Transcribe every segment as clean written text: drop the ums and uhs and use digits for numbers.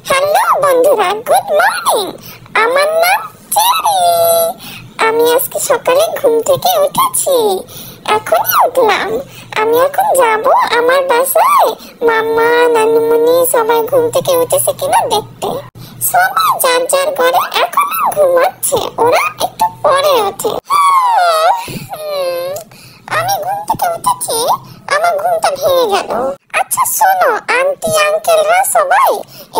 Hello বন্ধুরা, good morning. আমার নাম চেরি। আমি আজকে সকালে ঘুম থেকে উঠেছি, এখনই উঠলাম। আমি এখন যাব আমার বাসায়। মাম্মা, নানুমণি সবাই ঘুম থেকে উঠেছে কিনা দেখতে। সবাই যার যার ঘরে এখনো ঘুমাচ্ছে, ওরা একটু পরে ওঠে। আমি ঘুম থেকে উঠেছি, আমার ঘুমটা ভেঙে গেল। আচ্ছা শোনো আন্টি আঙ্কেলরা সবাই,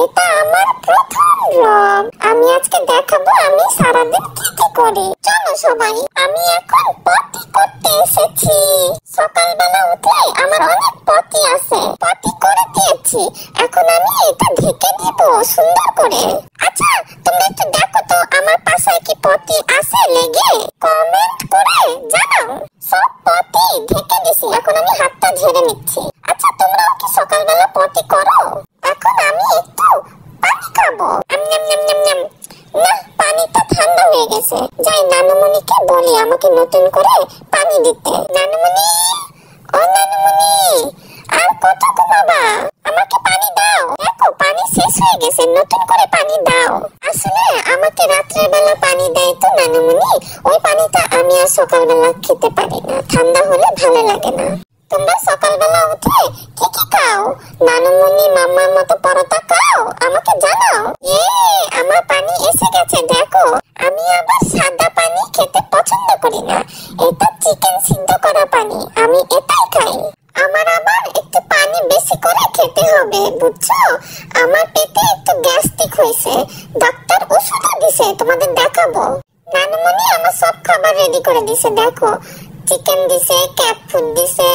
এটা আমার প্রথম ব্লগ। আমি আজকে দেখাবো আমি সারাদিন কি কি করি। চলো সবাই, আমি এখন পটি করতে এসেছি। সকালবেলা উঠে আমার অনেক পটি আছে, পটি করে দিয়েছি। এখন আমি এটা ঢেকে দিব সুন্দর করে। আচ্ছা তোমরা একটু দেখো তো আমার পাশে কি পটি আছে লেগে, কমেন্ট করে জানাও। সব পটি ঢেকে দিছি, এখন আমি হাতটা ঝেড়ে নিচ্ছি। আচ্ছা তোমরাও কি সকালবেলা পটি করো? এখন আমি একটু পানি খাবো। না, পানিটা ঠান্ডা হয়ে গেছে। যাই নানুমণিকে বলি আমাকে নতুন করে পানি দিতে। নানুমণি, ও নানুমণি, আর কত ঘুমাবা? আমাকে পানি দাও। দেখো পানি শেষ হয়ে গেছে, নতুন করে পানি দাও। আসলে আমাকে রাত্রের বেলা পানি দেয় তো নানুমণি, ওই পানিটা আমি আর সকালবেলা খেতে পারি না, ঠান্ডা হলে ভালো লাগে না। তোমরা সকালবেলা উঠে কি কি খাও? নানুমণি মাম্মার মতো পরোটা খাও? আমাকে জানাও। আমার পানি এসে গেছে দেখো। আমি আবার সাদা পানি খেতে পছন্দ করি না, এটা চিকেন সিদ্ধ করা পানি, আমি এটাই খাই। আমার আবার একটু পানি বেশি করে খেতে হবে, বুঝছো? আমার পেটে একটু গ্যাস্ট্রিক হয়েছে, ডাক্তার ওষুধ দিছে, তোমাদের দেখাবো। নানুমণি আমার সব খাবার রেডি করে দিছে, দেখো চিকেন দিছে, ক্যাট ফুড দিছে।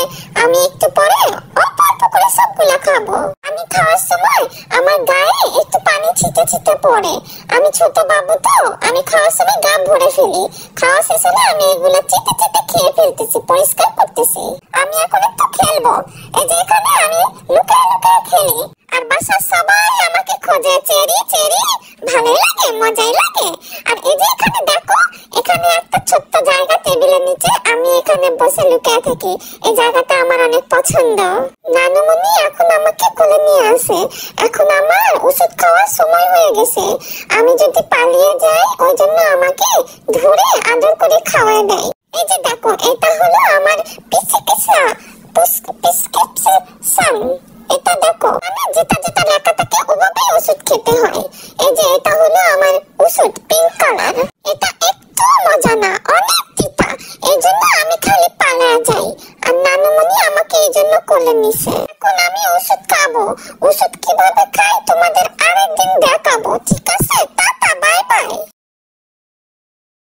আমি একটু পরে অল্প অল্প করে সবগুলা খাবো। আমি খাওয়ার সময় আমার গায়ে একটু পানি ছিটে ছিটে পড়ে। আমি ছোট বাবু তো, আমি খাওয়ার সময় গা ভরে ফেলি। খাওয়া শেষ হলে আমি এগুলো চেটে চেটে খেয়ে ফেলতেছি, পরিষ্কার করতেছি। আমি এখন একটু খেলবো। এই যে এখানে আমি লুকায় লুকায় খেলি, আর বাসার সবাই আমাকে খোঁজে, চেরি চেরি। ভালোই লাগে, মজাই লাগে। আর এই যে এখানে দেখো, এখানে একটা ছোট্ট জায়গা টেবিলের নিচে, আমি এখানে বসে লুকিয়ে থাকি। এই জায়গাটা আমার অনেক পছন্দ। নানুমণি এখন আমাকে কোলে নিয়ে আসে। এখন আমার ওষুধ খাওয়ার সময় হয়ে গেছে। আমি যদি পালিয়ে যাই, ওই জন্য আমাকে ধরে আদর করে খাওয়ায় দেয়। এই যে দেখো, এটা হলো আমার প্রেসক্রিপশন। এটা দেখো, মানে যেটা যেটা লেখা থাকে ওভাবে ওষুধ খেতে হয়। এই যে এটা হলো আমার ওষুধ, পিঙ্ক কালার। এটা একটু মজা না, অনেক তিতা। এই জন্য আমি খালি পালিয়ে যাই, আর নানুমণি আমাকে এই জন্য কোলে নিছে। এখন আমি ওষুধ খাবো। ওষুধ কিভাবে খাই তোমাদের আরেকদিন দেখাবো, ঠিক